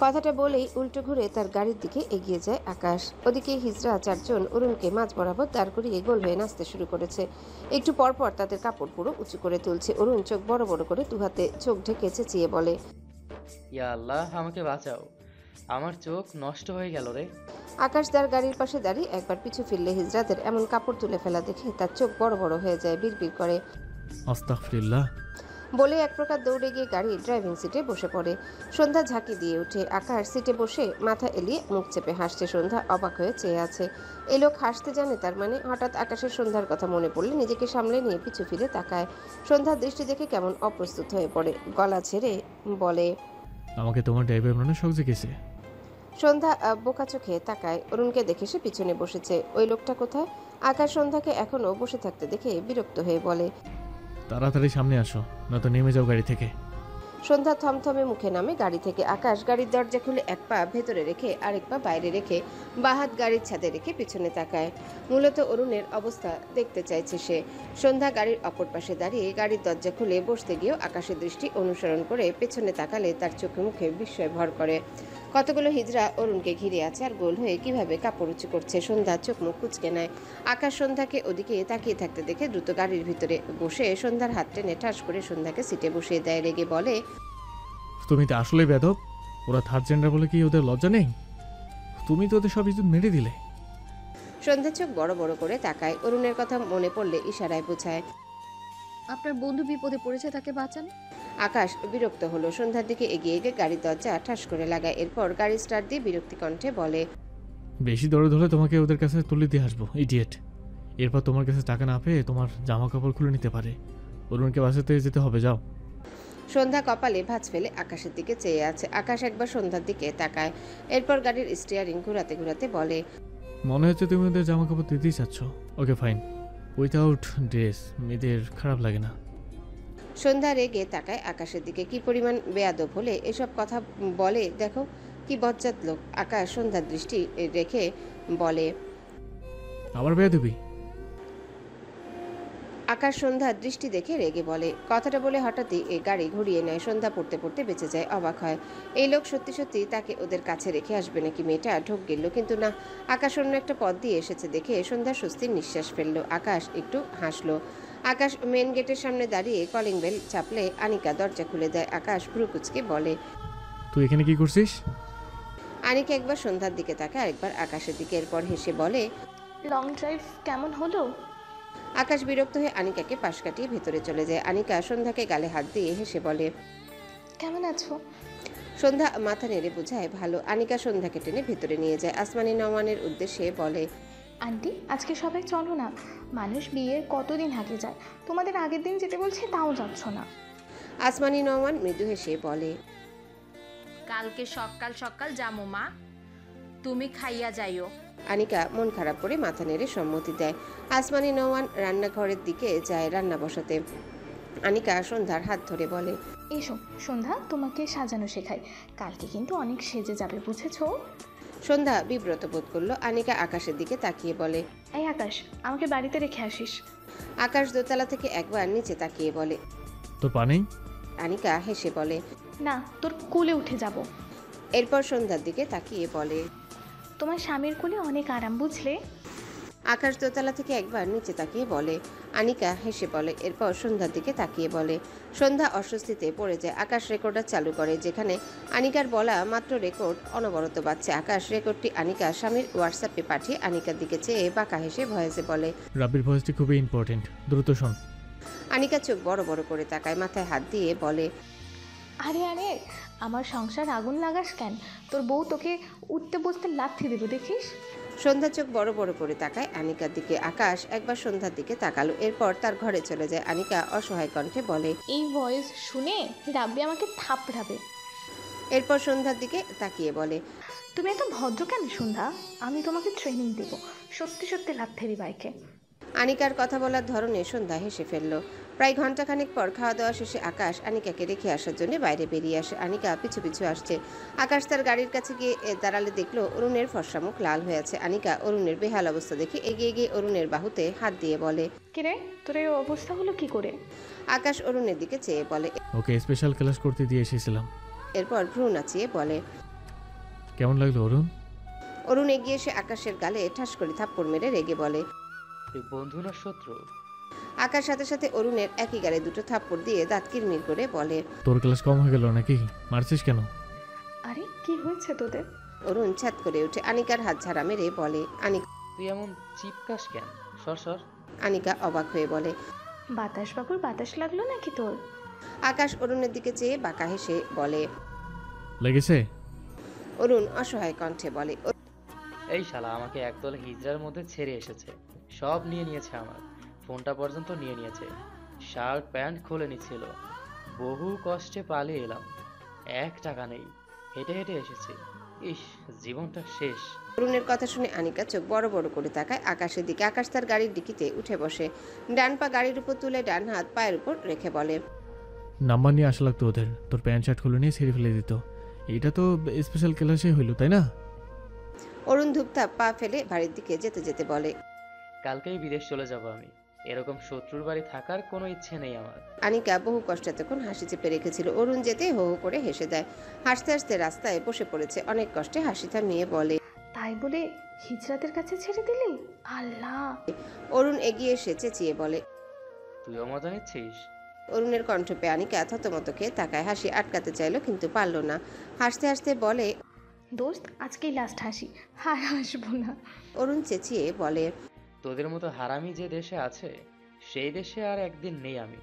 কথাটা বলেই উল্টো ঘুরে তার গাড়ির দিকে এগিয়ে যায় আকাশ। ওদিকে হিজড়া 4 জন অরুণকে মাঝ বরাবর দাঁড় করিয়ে গোল হয়ে নাচতে শুরু করেছে। একটু পরপর তাদের কাপড় পুরো উঁচু করে তুলছে। অরুণ চোখ বড় বড় করে 2 হাতে চোখ ঢেকে চেঁচিয়ে বলে। ইয়া আল্লাহ, আমাকে বাঁচাও, আমার চোখ নষ্ট হয়ে গেল রে। আকাশ তার গাড়ির পাশে দাঁড়িয়ে একবার পিছু ফিরলে হিজড়াদের এমন কাপড় তুলে ফেলা দেখে তার চোখ বড় বড় হয়ে যায়। বিড়বিড় করে আস্তাগফিরুল্লাহ বলে এক প্রকার দৌড়ে গিয়ে গাড়ির ড্রাইভিং সিটে বসে পড়ে। সন্ধ্যা ঝাঁকি দিয়ে উঠে আকাশ সিটে বসে মাথা এলিয়ে মুখ চেপে হাসছে। সন্ধ্যা অবাক হয়ে চেয়ে আছে। এই লোক হাসতে জানে তার মানে। হঠাৎ আকাশের সন্ধ্যার কথা মনে পড়লে নিজেকে সামলে নিয়ে পিছু ফিরে তাকায়। সন্ধ্যার দৃষ্টি দেখে কেমন অপ্রস্তুত হয়ে পড়ে। গলা ছেড়ে বলে। আমাকে তোমার ড্রাইভার বানানোর শখ জেগেছে। সন্ধ্যা বোকা চোখে তাকায়। অরুণকে দেখে সে পিছনে বসেছে। ওই লোকটা কোথায়? আকাশ সন্ধ্যাকে এখনো বসে থাকতে দেখে বিরক্ত হয়ে বলে। তাড়াতাড়ি সামনে আসো, নয়তো নেমে যাও গাড়ি থেকে। সন্ধ্যা থমথমে মুখে নামে গাড়ি থেকে। আকাশ গাড়ির দরজা খুলে এক পা ভেতরে রেখে আরেক পা বাইরে রেখে বাহাত গাড়ির ছাদে রেখে পিছনে তাকায়। মূলত অরুণের অবস্থা দেখতে চাইছে সে। সন্ধ্যা গাড়ির অপর পাশে দাঁড়িয়ে গাড়ির দরজা খুলে বসতে গিয়েও আকাশের দৃষ্টি অনুসরণ করে পেছনে তাকালে তার চোখে মুখে বিস্ময় ভর করে। কতগুলো হিজড়া অরুণকে ঘিরে আছে আর গোল হয়ে কিভাবে কাপড় উঁচু করছে। সন্ধ্যা চোখ মুখ কুঁচকে নেয়। আকাশ সন্ধ্যাকে ওদিকে তাকিয়ে থাকতে দেখে দ্রুত গাড়ির ভিতরে বসে সন্ধ্যার হাত টেনে ঠাস করে সন্ধ্যাকে সিটে বসিয়ে দেয়। রেগে বলে, তুমি তো আসলেই বেদব। ওরা থার্ড জেন্ডার বলে কি ওদের লজ্জা নেই? তুমি তো ওদের সব ইজ্জত মেরে দিলে। সন্ধ্যা চোখ বড় বড় করে তাকায়। অরুণের কথা মনে পড়লে ইশারায় বোঝায়। আপনার বন্ধু বিপদে পড়েছে, তাকে বাঁচান। আকাশ বিরক্ত হলো। সন্ধ্যার দিকে এগিয়ে গিয়ে গাড়ির দরজা ঠাস করে লাগায়। এরপর গাড়ি স্টার্ট দিয়ে বিরক্তি কণ্ঠে বলে, বেশি দৌড়ে ধরে তোমাকে ওদের কাছে তুলে দিয়ে আসবো, ইডিয়েট। এরপর তোমার কাছে টাকা না পেয়ে তোমার জামা কাপড় খুলে নিতে পারে। অরুণকে বাসাতে যেতে হবে, যাও। সন্ধ্যা কপালে ভাঁজ ফেলে আকাশের দিকে চেয়ে আছে। আকাশ একবার সন্ধ্যার দিকে তাকায়। এরপর গাড়ির স্টিয়ারিং ঘোরাতে ঘোরাতে বলে, মনে হচ্ছে তুমি ওদের জামা কাপড় দিতেই চাচ্ছ। ওকে ফাইন, উইথাউট ড্রেস মেয়েদের খারাপ লাগে না। সন্ধ্যা রেগে তাকায় আকাশের দিকে। কি পরিমাণ বেয়াদব হলে এসব কথা বলে দেখো, কি বজ্জাত লোক। আকাশ সন্ধ্যার দৃষ্টি রেখে বলে, আবার বেয়াদবি? আকাশ সন্ধ্যার দৃষ্টি দেখে রেগে বলে। কথাটা বলে হঠাৎই গাড়ি ঘুরিয়ে নেয়। সন্ধ্যা পড়তে পড়তে বেঁচে যায়। অবাক হয়, এই লোক সত্যি সত্যি তাকে ওদের কাছে রেখে আসবে নাকি। মেয়েটা ঢোক গেল, কিন্তু না, আকাশ অন্য একটা পথ দিয়ে এসেছে দেখে সন্ধ্যা স্বস্তির নিঃশ্বাস ফেললো। আকাশ একটু হাসলো। আকাশ মেন গেটের সামনে দাঁড়িয়ে কলিং বেল চাপলে আনিকা দরজা খুলে দেয়। আকাশ ভ্রু কুঁচকে বলে, তুই এখানে কি করছিস? আনিকা একবার সন্ধ্যার দিকে তাকায়, আরেকবার আকাশের দিকে। এরপর হেসে বলে, লং ড্রাইভ কেমন হলো? আকাশ বিরক্ত হয়ে আনিকাকে পাশ কাটিয়ে ভেতরে চলে যায়। আনিকা সন্ধ্যাকে গালে হাত দিয়ে হেসে বলে, কেমন আছো? সন্ধ্যা মাথা নেড়ে বোঝায় ভালো। আনিকা সন্ধ্যাকে টেনে ভেতরে নিয়ে যায়। আসমানি নওয়ানের উদ্দেশ্যে বলে, আন্টি, আজকে সবাই চলো না। মানুষ বিয়ের কতদিন হাঁটে যায়, তোমাদের আগের দিন যেতে বলছে তাও যাচ্ছ না। আসমানি নওয়ান মৃদু হেসে বলে, কালকে সকাল সকাল যামো মা, তুমি খাইয়া যাইও। আনিকা মন খারাপ করে মাথা নেড়ে সম্মতি দেয়। আসমানি নওয়ান রান্নাঘরের দিকে যায় রান্না বসাতে। আনিকা সন্ধ্যার হাত ধরে বলে, এসো সন্ধ্যা, তোমাকে সাজানো শেখাই। কালকে কিন্তু অনেক সেজে যাবে, বুঝেছো? সন্ধ্যা বিব্রত বোধ করলো। আনিকা আকাশের দিকে তাকিয়ে বলে, এই আকাশ, আমাকে বাড়িতে রেখে আসিস। আকাশ দোতলা থেকে একবার নিচে তাকিয়ে বলে। তোর পা নেই? আনিকা হেসে বলে, না, তোর কোলে উঠে যাব। এরপর সন্ধ্যার দিকে তাকিয়ে বলে, তোমার স্বামীর কোলে অনেক আরাম, বুঝলে? আকাশ দোতলা থেকে একবার নিচে তাকিয়ে বলে। আনিকা হেসে বলে। এরপর সন্ধ্যার দিকে তাকিয়ে বলে। সন্ধ্যা অস্বস্তিতে পড়ে যায়। আকাশ রেকর্ডার চালু করে, যেখানে আনিকার বলা মাত্র রেকর্ড অনবরত বাজছে। আকাশ রেকর্ডটি আনিকা স্বামীর হোয়াটসঅ্যাপে পাঠিয়ে আনিকার দিকে চেয়ে বাঁকা হেসে ভয়েসে বলে, রাব্বির ভয়েসটি খুবই ইম্পর্টেন্ট, দ্রুত শোন। আনিকা চোখ বড় বড় করে তাকায়, মাথায় হাত দিয়ে বলে, আরে আরে, আমার সংসার আগুন লাগাস কেন? তোর বউ তোকে উঠতে বসতে লাথি দেবে, দেখিস। সন্ধ্যা চোখ বড় বড় করে তাকায় আনিকার দিকে। আকাশ একবার সন্ধ্যার দিকে তাকালো। এরপর তার ঘরে চলে যায়। আনিকা অসহায় কণ্ঠে বলে, এই ভয়েস শুনে রাব্বি আমাকে থাপড়াবে। এরপর সন্ধ্যার দিকে তাকিয়ে বলে, তুমি এত ভদ্র কেন সন্ধ্যা? আমি তোমাকে ট্রেনিং দেব, সত্যি সত্যি লাথেরি বাইকে। আনিকার কথা বলার ধরনে সন্ধ্যা হেসে ফেলল। প্রায় ঘন্টাখানেক পর খাওয়া দাওয়া শেষে আকাশ আনিকাকে রেখে আসার জন্য বাইরে বেরিয়ে আসে। আনিকা পিছু পিছু আসছে। আকাশ তার গাড়ির কাছে গিয়ে দাঁড়ালে দেখলো অরুণের ফর্সা মুখ লাল হয়ে আছে। আনিকা অরুণের বেহাল অবস্থা দেখে এগিয়ে গিয়ে অরুণের বাহুতে হাত দিয়ে বলে, কিরে, তোর এই অবস্থা হলো কি করে? আকাশ অরুণের দিকে চেয়ে বলে। ওকে স্পেশাল ক্লাস করতে দিয়ে এসেছিলাম। এরপর ভ্রু নাচিয়ে বলে, কেমন লাগলো অরুণ? অরুণ এগিয়ে এসে আকাশের গালে ঠাস করে থাপ্পড় মেরে রেগে বলে, তুই বন্ধু না শত্রু? আকাশ সাথে সাথে অরুণের একই গালে দুটো থাপ্পড় দিয়ে দাঁত কিরমির করে বলে, তোর ক্লাস কম হয়ে গেল নাকি? মারছিস কেন? আরে কি হয়েছে তোদের? অরুণ ছাদ করে উঠে আনিকার হাত ঝাড়া মেরে বলে, তুই এমন চিপকাস কেন? সর সর। আনিকা অবাক হয়ে বলে, বাতাস বাবুর বাতাস লাগলো নাকি তোর? আকাশ অরুণের দিকে চেয়ে বাঁকা হেসে বলে। লেগেছে? অরুণ অসহায় কণ্ঠে বলে, এই শালা আমাকে একদল হিজড়ার মধ্যে ছেড়ে এসেছে, সব নিয়ে নিয়েছে, আমার ফোনটা পর্যন্ত নিয়ে নিয়েছে, শার্ট প্যান্ট খুলে নিচ্ছিল। বহু কষ্টে পালিয়ে এলাম, 1 টাকা নেই, হেঁটে হেঁটে এসেছি। ইস, জীবনটা শেষ। অরুণের কথা শুনে আনিকা চোখ বড় বড় করে তাকায় আকাশের দিকে। আকাশ তার গাড়ির ডিকিতে উঠে বসে, ডান পা গাড়ির উপর তুলে ডান হাত পায়ের উপর রেখে বলে, নাম্বার নিয়ে আসা লাগতো ওদের, তোর প্যান্ট শার্ট খুলে নিয়ে ছেড়ে ফেলে দিত। এটা তো স্পেশাল ক্লাসে হইল, তাই না? অরুণ ধূপধাপ পা ফেলে বাড়ির দিকে যেতে যেতে বলে, কালকেই বিদেশ চলে যাব আমি। এরকম শত্রুর বাড়ি থাকার কোনো ইচ্ছে নেই আমার। আনিকা বহু কষ্টে তখন হাসি চেপে রেখেছিল। অরুণ যেতে হো হো করে হেসে দেয়। হাসতে হাসতে রাস্তায় বসে পড়েছে। অনেক কষ্টে হাসি থামিয়ে বলে, তাই বলে হিজরাতের কাছে ছেড়ে দিলি? আল্লাহ! অরুণ এগিয়ে এসে চেঁচিয়ে বলে, তুইও মজা নিচ্ছিস? অরুণের কণ্ঠ পেয়ে আনিকা থতমত খেয়ে তাকায়। হাসি আটকাতে চাইলো কিন্তু পারল না। হাসতে হাসতে বলে, দোস্ত, আজকেই লাস্ট হাসি, আর হাসবো না। অরুণ চেঁচিয়ে বলে, তোদের মতো হারামি যে দেশে আছে সেই দেশে আর একদিন নেই আমি।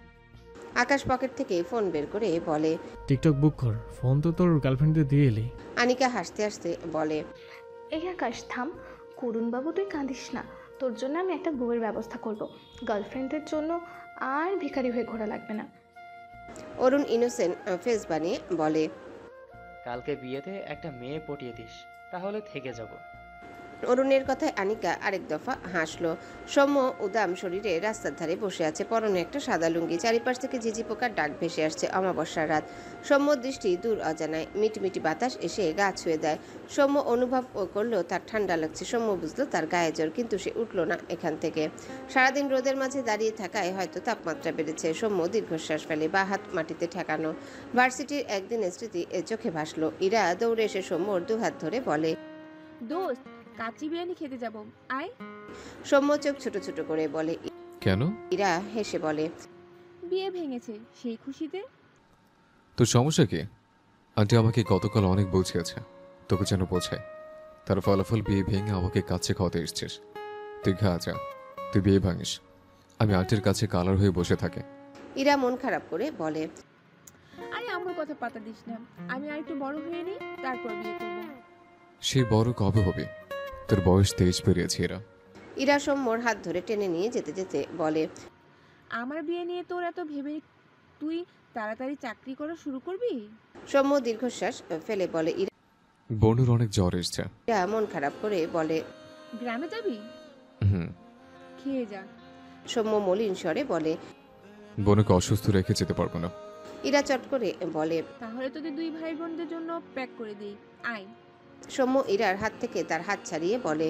আকাশ পকেট থেকে ফোন বের করে বলে, টিকটক বুক কর, ফোন তো তোর গার্লফ্রেন্ডে দিয়ে এলি। আনিকা হাসতে হাসতে বলে, এই আকাশ থাম, করুণবাবু তুই কাঁদিস না, তোর জন্য আমি একটা বউয়ের ব্যবস্থা করব। গার্লফ্রেন্ডের জন্য আর ভিখারি হয়ে ঘোরা লাগবে না। অরুণ ইনোসেন্ট ফেস বানিয়ে বলে, কালকে বিয়েতে একটা মেয়ে পটিয়ে দিস, তাহলে থেকে যাব। অরুণের কথায় আনিকা আরেক দফা হাসলো। সৌম্য উদাম শরীরে রাস্তার ধারে বসে আছে, পরনে একটা সাদা লুঙ্গি। চারিপাশ থেকে ঝিঝি পোকার ডাক ভেসে আসছে। অমাবস্যার রাত। সৌম্যর দৃষ্টি দূর অজানায়। মিটমিটি বাতাস এসে গা ছুঁয়ে দেয়। সৌম্য অনুভব করলো তার ঠান্ডা লাগছে। সৌম্য বুঝলো তার গায়ে জ্বর, কিন্তু সে উঠল না এখান থেকে। সারাদিন রোদের মাঝে দাঁড়িয়ে থাকায় হয়তো তাপমাত্রা বেড়েছে। সৌম্য দীর্ঘশ্বাস ফেলে, বা হাত মাটিতে ঠেকানো। ভার্সিটির একদিনের স্মৃতি চোখে ভাসলো। ইরা দৌড়ে এসে সৌম্যর দুহাত ধরে বলে, দোস্ত, কাচ্চি বিরিয়ানি খেতে যাব, আয়। সৌম্য চোখ ছোট ছোট করে বলে। কেন? ইরা হেসে বলে, বিয়ে ভেঙেছে সেই খুশিতে। তোর সমস্যা কি? আন্টি আমাকে গতকাল অনেক বুঝিয়েছে, তোকে যেন বোঝায়। তার ফলাফল বিয়ে ভেঙে আমাকে কাছে খাওয়াতে এসছিস। তুই খা যা, তুই বিয়ে ভাঙিস, আমি আন্টির কাছে কালার হয়ে বসে থাকে। ইরা মন খারাপ করে বলে, আরে আমার কথা পাতা দিস না, আমি আর একটু বড় হয়ে নিই, তারপর বিয়ে করব। সেই বড় কবে হবে? তোর বয়স 23 পেরিয়েছে। এরা ইরা সৌম্যর হাত ধরে টেনে নিয়ে যেতে যেতে বলে, আমার বিয়ে নিয়ে তোর এত ভেবে তুই তাড়াতাড়ি চাকরি করা শুরু করবি? সৌম্য দীর্ঘশ্বাস ফেলে বলে। বনুর অনেক জ্বর এসছে। ইরা মন খারাপ করে বলে, গ্রামে যাবি? হুম। খেয়ে যা। সৌম্য মলিন স্বরে বলে, বনুকে অসুস্থ রেখে যেতে পারবো না। ইরা চট করে বলে, তাহলে তোদের দুই ভাই বোনদের জন্য প্যাক করে দিই, আয়। সৌম্য ইরার হাত থেকে তার হাত ছাড়িয়ে বলে,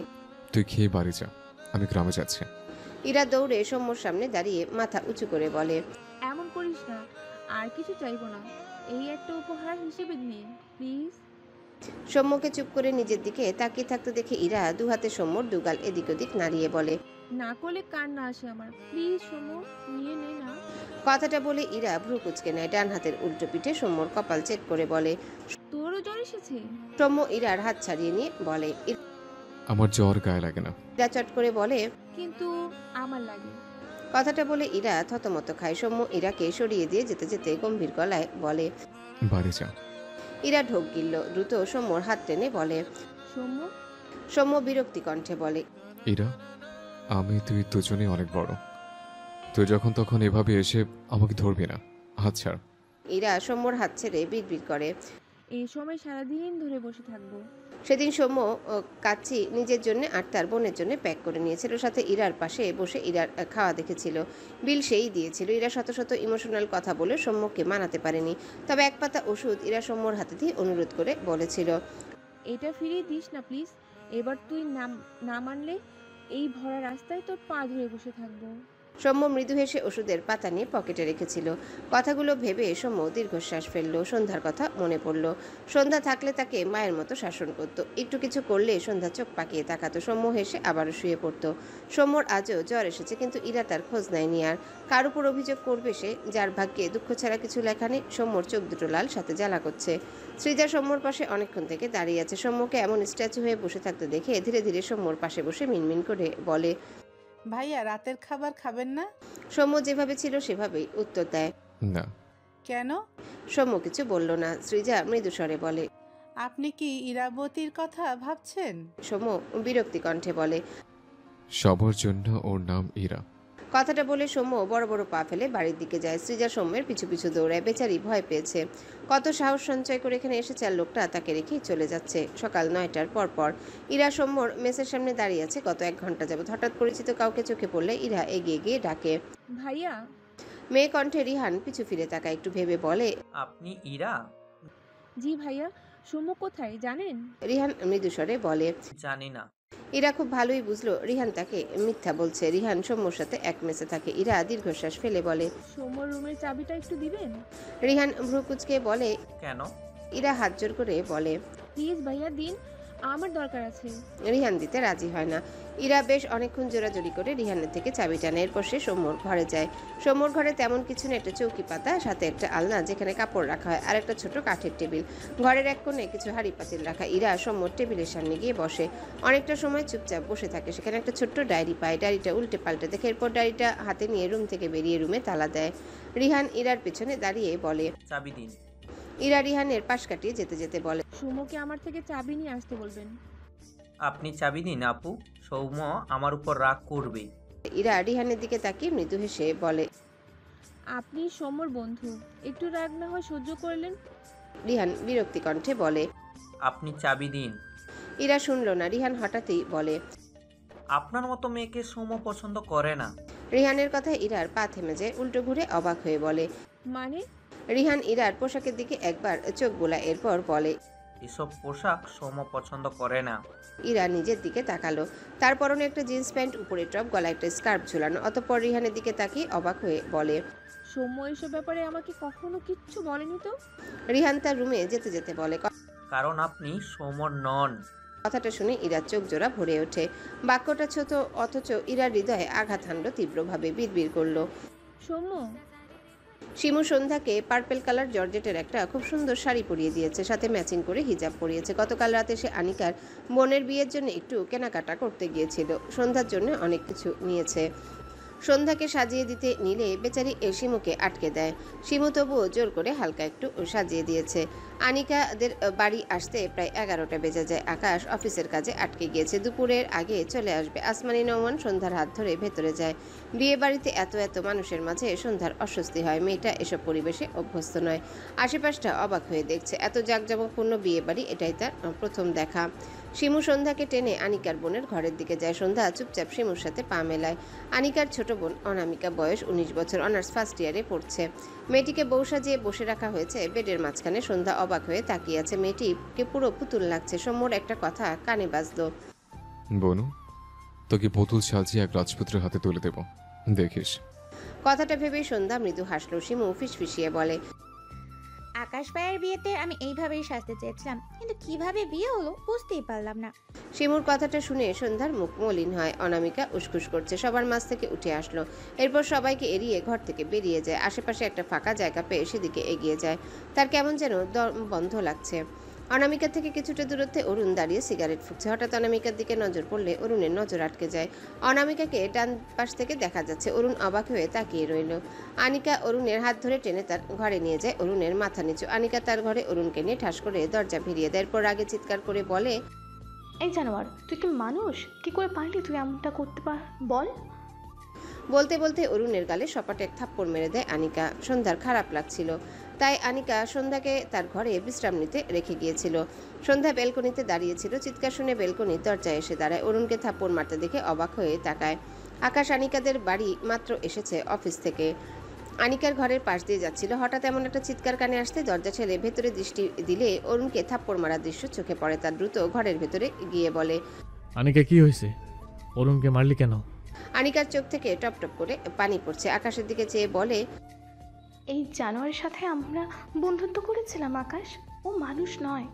তুই খেয়ে বাড়ি যা, আমি গ্রামে যাচ্ছি। ইরা দৌড়ে সৌম্যর সামনে দাঁড়িয়ে মাথা উঁচু করে বলে, এমন করিস না, আর কিছু চাইবো না, এই একটা উপহার হিসেবে নিয়ে প্লিজ। সৌম্যকে চুপ করে নিজের দিকে তাকিয়ে থাকতে দেখে ইরা দু হাতে সৌম্যর দুগাল এদিক ওদিক নাড়িয়ে বলে, না করলে কার না আসে আমার, প্লিজ সোমু, নিয়ে নে না। কথাটা বলে ইরা ভ্রু কুচকে নেয়। ডান হাতের উল্টো পিঠে সৌম্যর কপাল চেক করে বলে, তোরও জ্বর এসেছে? সৌম্য ইরার হাত ছাড়িয়ে নিয়ে বলে, আমার জ্বর গায়ে লাগে না। ইরা চট করে বলে, কিন্তু আমার লাগে। কথাটা বলে ইরা থতমত খায়। সৌম্য ইরাকে সরিয়ে দিয়ে যেতে যেতে গম্ভীর গলায় বলে, বাড়ি যা। ইরা ঢোক গিলল। দ্রুত সৌম্যর হাত টেনে বলে, সোমু। সৌম্য বিরক্তি কণ্ঠে বলে, ইরা, আমি তুই দুজনেই অনেক বড়। তুই যখন তখন এভাবে এসে আমাকে ধরবি না, হাত ছাড়। ইরা সৌম্যর হাত ছেড়ে বিড়বিড় করে। এই সময় সারাদিন ধরে বসে থাকবো। সেদিন সৌম্য কাচ্চি নিজের জন্য আর তার বোনের জন্য প্যাক করে নিয়েছিল। সাথে ইরার পাশে বসে ইরার খাওয়া দেখেছিল। বিল সেই দিয়েছিল। ইরা শত শত ইমোশনাল কথা বলে সৌম্যকে মানাতে পারেনি। তবে এক পাতা ওষুধ ইরা সৌম্যর হাতে দিয়ে অনুরোধ করে বলেছিল, এটা ফিরিয়ে দিস না প্লিজ। এবার তুই না মানলে এই ভরা রাস্তায় তোর পা ধরে বসে থাকবো। সৌম্য মৃদু হেসে ওষুধের পাতা নিয়ে পকেটে রেখেছিল। কথাগুলো ভেবে সৌম্য দীর্ঘশ্বাস ফেলল। সন্ধ্যার কথা মনে পড়ল। সন্ধ্যা থাকলে তাকে মায়ের মতো শাসন করত। একটু কিছু করলে সন্ধ্যা চোখ পাকিয়ে তাকাতো। সৌম্য হেসে আবারও শুয়ে পড়তো। সৌম্যর আজও জ্বর এসেছে, কিন্তু ইরা তার খোঁজ নেয়নি আর। কার উপর অভিযোগ করবে সে, যার ভাগ্যে দুঃখ ছাড়া কিছু লেখা নেই? সৌম্যর চোখ দুটো লাল, সাথে জ্বালা করছে। সৃজা সৌম্যর পাশে অনেকক্ষণ থেকে দাঁড়িয়ে আছে। সৌম্যকে এমন স্ট্যাচু হয়ে বসে থাকতে দেখে ধীরে ধীরে সৌম্যর পাশে বসে মিনমিন করে বলে, ভাইয়া, রাতের খাবার খাবেন না? সৌম্য যেভাবে ছিল সেভাবেই উত্তর দেয়, না। কেন? সৌম্য কিছু বলল না। সৃজা মৃদু স্বরে বলে, আপনি কি ইরাবতীর কথা ভাবছেন? সৌম্য বিরক্তি কণ্ঠে বলে, সবার জন্য ওর নাম ইরা। কথাটা বলে সৌম্য বড় বড় পা ফেলে বাড়ির দিকে যায়। সৃজা সৌম্যের পিছু পিছু দৌড়ায়। বেচারি ভয় পেয়েছে। কত সাহস সঞ্চয় করে এখানে এসেছে আর লোকটা তাকে রেখেই চলে যাচ্ছে। সকাল 9টার পর ইরা সৌম্যর মেসের সামনে দাঁড়িয়ে আছে গত 1 ঘন্টা যাবত। হঠাৎ পরিচিত কাউকে চোখে পড়লে ইরা এগিয়ে গিয়ে ডাকে। ভাইয়া। মেয়ে কণ্ঠে রিহান পিছু ফিরে তাকায়, একটু ভেবে বলে, আপনি ইরা? জি ভাইয়া। সৌম্য কোথায় জানেন? রিহান মৃদুস্বরে বলে। জানি না। ইরা খুব ভালোই বুঝলো রিহান তাকে মিথ্যা বলছে। রিহান সৌম্যর সাথে এক মেসে থাকে। ইরা দীর্ঘশ্বাস ফেলে বলে, সৌম্যর রুমের চাবিটা একটু দিবেন? রিহান ভ্রু কুঁচকে বলে, কেন? ইরা হাত জোর করে বলে, প্লিজ ভাইয়া দিন, আমার দরকার আছে। রিহান দিতে রাজি হয় না। ইরা বেশ অনেকক্ষণ জোরাজোরি করে রিহানের থেকে চাবি টানে। এরপর সে সৌম্যর ঘরে যায়। সৌম্যর ঘরে তেমন কিছু নেই, একটা চৌকি পাতা, সাথে একটা আলনা যেখানে কাপড় রাখা হয়, আর একটা ছোট কাঠের টেবিল। ঘরের এক কোণে কিছু হাঁড়ি পাতিল রাখা। ইরা সৌম্যর টেবিলের সামনে গিয়ে বসে। অনেকটা সময় চুপচাপ বসে থাকে। সেখানে একটা ছোট্ট ডায়েরি পায়। ডায়েরিটা উল্টে পাল্টে দেখে, এরপর ডায়েরিটা হাতে নিয়ে রুম থেকে বেরিয়ে রুমে তালা দেয়। রিহান ইরার পেছনে দাঁড়িয়ে বলে, চাবি দিন। ইরা রিহানের পাশ কাটিয়ে যেতে যেতে বলে, সৌম্যকে আমার থেকে চাবি নিয়ে আসতে বলবেন। আপনি চাবি দিন আপু, সৌম্য আমার উপর রাগ করবে। ইরা রিহানের দিকে তাকিয়ে মৃদু হেসে বলে, আপনি সৌম্যর বন্ধু, একটু রাগ না হয় সহ্য করলেন। রিহান বিরক্তি কণ্ঠে বলে, আপনি চাবি দিন। ইরা শুনল না। রিহান হঠাৎই বলে, আপনার মতো মেয়েকে সৌম্য পছন্দ করে না। রিহানের কথা ইরার পা থেমে যায়। উল্টো ঘুরে অবাক হয়ে বলে, মানে? রিহান ইরার পোশাকের দিকে একবার চোখ বোলায়, এরপর বলে, এসব পোশাক সৌম্য পছন্দ করে না। ইরা নিজের দিকে তাকালো। তার পরনে একটা জিন্স প্যান্ট, উপরে টপ, গলায় একটা স্কার্ফ ঝুলানো। অতঃপর রিহানের দিকে তাকিয়ে অবাক হয়ে বলে, সৌম্য এসব ব্যাপারে আমাকে কখনো কিচ্ছু বলেনি তো। রিহান তার রুমে যেতে যেতে বলে, কারণ আপনি সৌম্যর নন। কথাটা শুনে ইরার চোখ জোড়া ভরে ওঠে। বাক্যটা ছোট, অথচ ইরার হৃদয়ে আঘাত হানল তীব্রভাবে। বিড়বিড় করলো, সৌম্য। শিমু সন্ধ্যাকে পার্পেল কালার জর্জেটের একটা খুব সুন্দর শাড়ি পরিয়ে দিয়েছে, সাথে ম্যাচিং করে হিজাব পরিয়েছে। গতকাল রাতে সে আনিকার বোনের বিয়ের জন্য একটু কেনাকাটা করতে গিয়েছিল। সন্ধ্যার জন্য অনেক কিছু নিয়েছে। সন্ধ্যাকে সাজিয়ে দিতে নিলে বেচারি শিমুকে আটকে দেয়। শিমু তবুও জোর করে হালকা একটু সাজিয়ে দিয়েছে। আনিকাদের বাড়ি আসতে প্রায় 11টা বেজে যায়। আকাশ অফিসের কাজে আটকে গিয়েছে। দুপুরের আগে চলে আসবে। আসমানি নওমান সন্ধ্যার হাত ধরে ভেতরে যায়। বিয়ে বাড়িতে এত এত মানুষের মাঝে সন্ধ্যার অস্বস্তি হয়। মেয়েটা এসব পরিবেশে অভ্যস্ত নয়। আশেপাশটা অবাক হয়ে দেখছে। এত জাঁকজমকপূর্ণ বিয়ে বাড়ি এটাই তার প্রথম দেখা। শিমু সন্ধ্যাকে টেনে আনিকার বোনের ঘরের দিকে যায়। সন্ধ্যা চুপচাপ শিমুর সাথে পা মেলায়। আনিকার ছোট বোন অনামিকা, বয়স 19 বছর, অনার্স ফার্স্ট ইয়ারে পড়ছে। মেয়েটিকে বউ সাজিয়ে বসে রাখা হয়েছে বেডের মাঝখানে। সন্ধ্যা অবাক হয়ে তাকিয়ে আছে। মেয়েটিকে পুরো পুতুল লাগছে। সৌম্যর একটা কথা কানে বাজলো, বনু, তোকে পুতুল সাজিয়ে এক রাজপুত্রের হাতে তুলে দেব, দেখিস। কথাটা ভেবেই সন্ধ্যা মৃদু হাসলো। শিমু ফিসফিসিয়ে বলে, আকাশ ভাইয়ের বিয়েতে আমি এইভাবেই সাজতে চেয়েছিলাম, কিন্তু কিভাবে বিয়ে হলো বুঝতেই পারলাম না। শিমুর কথাটা শুনে সন্ধ্যার মুখ মলিন হয়। অনামিকা উসখুস করছে। সবার মাঝ থেকে উঠে আসলো। এরপর সবাইকে এড়িয়ে ঘর থেকে বেরিয়ে যায়। আশেপাশে একটা ফাঁকা জায়গা পেয়ে সেদিকে এগিয়ে যায়। তার কেমন যেন দম বন্ধ লাগছে। অনামিকা থেকে কিছুটা দূরত্বে অরুণ দাঁড়িয়ে সিগারেট ফুঁকছে। হঠাৎ অনামিকার দিকে নজর পড়লে অরুণের নজর আটকে যায়। অনামিকাকে ডান পাশ থেকে দেখা যাচ্ছে। অরুণ অবাক হয়ে তাকিয়ে রইল। আনিকা অরুণের হাত ধরে টেনে তার ঘরে নিয়ে যায়। অরুণের মাথা নিচু। আনিকা তার ঘরে অরুণকে নিয়ে ঠাস করে দরজা ভিড়িয়ে দেয়। এরপর আগে চিৎকার করে বলে, এই জানোয়ার, তুই কি মানুষ? কি করে পারলি তুই এমনটা করতে বল? বলতে বলতে অরুণের গালে সপাটে এক থাপ্পড় মেরে দেয় আনিকা। সন্ধ্যার খারাপ লাগছিল, তাই আনিকা সন্ধ্যাকে তার ঘরে বিশ্রাম নিতে রেখে গিয়েছিল। সন্ধ্যা বেলকনিতে দাঁড়িয়েছিল। চিৎকার শুনে বেলকনির দরজায় এসে দাঁড়ায়। অরুণকে থাপ্পড় মারতে দেখে অবাক হয়ে তাকায়। আকাশ আনিকাদের বাড়ি মাত্র এসেছে অফিস থেকে। আনিকার ঘরের পাশ দিয়ে যাচ্ছিল। হঠাৎ এমন একটা চিৎকার কানে আসতে দরজা ছেড়ে ভেতরে দৃষ্টি দিলে অরুণকে থাপ্পড় মারার দৃশ্য চোখে পড়ে। তার দ্রুত ঘরের ভেতরে গিয়ে বলে, আনিকা কি হয়েছে? অরুণকে মারলি কেন? আনিকার চোখ থেকে টপ টপ করে পানি পড়ছে। আকাশের দিকে চেয়ে বলে, এই জানোয়ারের সাথে আমরা বন্ধুত্ব করেছিলাম আকাশ, ও মানুষ নয়।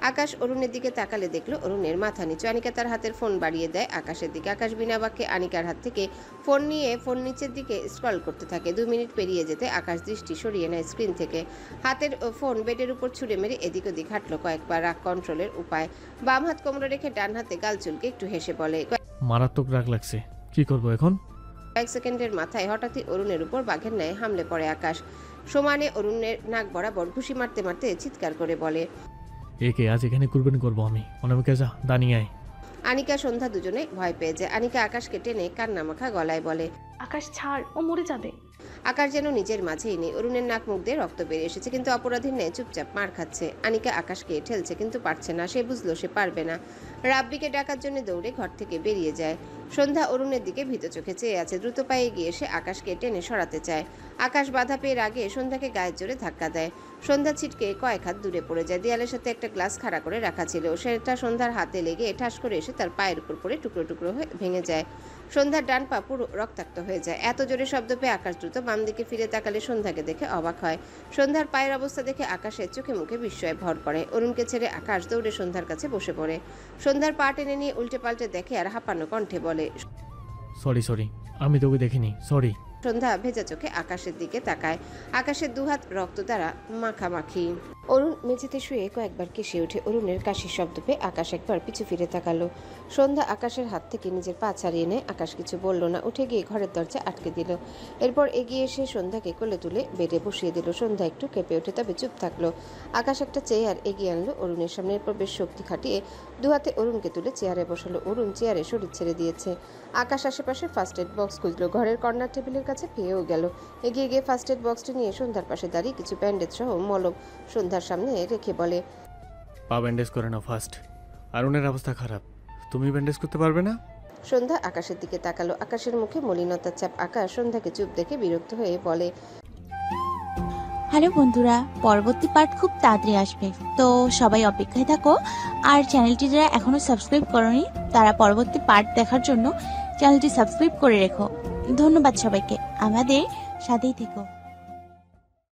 আকাশ অরুণের দিকে তাকালে দেখলো অরুণের মাথা নিচু। আনিকা তার হাতের ফোন বাড়িয়ে দেয় আকাশের দিকে। আকাশ বিনা বাক্যে আনিকার হাত থেকে ফোন নিয়ে ফোন নিচের দিকে স্ক্রল করতে থাকে। 2 মিনিট পেরিয়ে যেতে আকাশ দৃষ্টি সরিয়ে নেয় স্ক্রিন থেকে। হাতের ফোন বেডের উপর ছুঁড়ে মেরে এদিক ওদিক হাঁটলো কয়েকবার। রাগ কন্ট্রোলের উপায়। বাম হাত কোমরে রেখে ডান হাতে গাল চুলকে একটু হেসে বলে, মারাত্মক রাগ লাগছে, কি করব এখন? কয়েক সেকেন্ডের মাথায় হঠাৎই অরুণের উপর বাঘের ন্যায় হামলে পড়ে আকাশ। সমানে অরুণের নাক বরাবর ঘুষি মারতে মারতে চিৎকার করে বলে, একে আজ এখানে কুরবানি করবো আমি। অনামিকা যা, দানি আয়। আনিকা সন্ধ্যা দুজনে ভয় পেয়ে যায়। আনিকা আকাশকে টেনে কান্নামাখা গলায় বলে, আকাশ ছাড়, ও মরে যাবে। আকাশ যেন নিজের মাঝেই নেই। অরুণের নাক মুখ দিয়ে রক্ত বেরিয়ে এসেছে, কিন্তু অপরাধীর ন্যায় চুপচাপ মার খাচ্ছে। আনিকা আকাশকে ঠেলছে, কিন্তু পারছে না। সে বুঝলো সে পারবে না। রাব্বিকে ডাকার জন্য দৌড়ে ঘর থেকে বেরিয়ে যায়। সন্ধ্যা অরুণের দিকে ভীত চোখে চেয়ে আছে। দ্রুত পায়ে গিয়ে সে আকাশকে টেনে সরাতে চায়। আকাশ বাধা পেয়ে রাগে সন্ধ্যাকে গায়ের জোরে ধাক্কা দেয়। সন্ধ্যা ছিটকে কয়েক হাত দূরে পড়ে যায়। দেয়ালের সাথে একটা গ্লাস খাড়া করে রাখা ছিল, সেটা সন্ধ্যার হাতে লেগে ঠাস করে এসে তার পায়ের উপর পড়ে টুকরো টুকরো হয়ে ভেঙে যায়। সন্ধ্যার ডান পা পুরো রক্তাক্ত হয়ে যায়। এত জোরে শব্দ পেয়ে আকাশ দ্রুত বাম দিকে ফিরে তাকালে সন্ধ্যাকে দেখে অবাক হয়। সন্ধ্যার পায়ের অবস্থা দেখে আকাশের চোখে মুখে বিস্ময় ভর করে। অরুণকে ছেড়ে আকাশ দৌড়ে সন্ধ্যার কাছে বসে পড়ে। সন্ধ্যার পা টেনে নিয়ে উল্টে পাল্টে দেখে আর হাঁপানো কণ্ঠে বলে, সরি, আমি তোকে দেখিনি, সরি। সন্ধ্যা ভেজা চোখে আকাশের দিকে তাকায়। আকাশের দুহাত রক্ত দ্বারা মাখামাখি। অরুণ মেঝেতে শুয়ে কয়েকবার কেশে ওঠে। অরুণের কাশির শব্দ পেয়ে আকাশ একবার পিছু ফিরে তাকালো। সন্ধ্যা আকাশের হাত থেকে নিজের পা ছাড়িয়ে নেয়। আকাশ কিছু বলল না, উঠে গিয়ে ঘরের দরজা আটকে দিল। এরপর এগিয়ে এসে সন্ধ্যাকে কোলে তুলে বেডে বসিয়ে দিল। সন্ধ্যা একটু কেঁপে ওঠে, তবে চুপ থাকলো। আকাশ একটা চেয়ার এগিয়ে আনলো অরুণের সামনে। এরপর বেশ শক্তি খাটিয়ে দুহাতে অরুণকে তুলে চেয়ারে বসালো। অরুণ চেয়ারে শরীর ছেড়ে দিয়েছে। আকাশ আশেপাশে ফার্স্ট এড বক্স খুঁজলো। ঘরের কর্নার টেবিলের কাছে পেয়েও গেল। এগিয়ে গিয়ে ফার্স্ট এড বক্সটি নিয়ে সন্ধ্যার পাশে দাঁড়িয়ে কিছু ব্যান্ডেজ সহ মলম সন্ধ্যার সামনে রেখে বলে, পা ব্যান্ডেজ করে নাও ফার্স্ট। অরুণের অবস্থা খারাপ, তুমি ব্যান্ডেজ করতে পারবে না? সন্ধ্যা আকাশের দিকে তাকালো। আকাশের মুখে মলিনতার চাপ। আকাশ সন্ধ্যাকে চুপ দেখে বিরক্ত হয়ে বলে, হ্যালো বন্ধুরা, পরবর্তী পার্ট খুব তাড়াতাড়ি আসবে, তো সবাই অপেক্ষায় থাকো। আর চ্যানেলটি যারা এখনো সাবস্ক্রাইব করোনি তারা পরবর্তী পার্ট দেখার জন্য চ্যানেলটি সাবস্ক্রাইব করে রেখো। ধন্যবাদ সবাইকে, আমাদের সাথেই থেকো।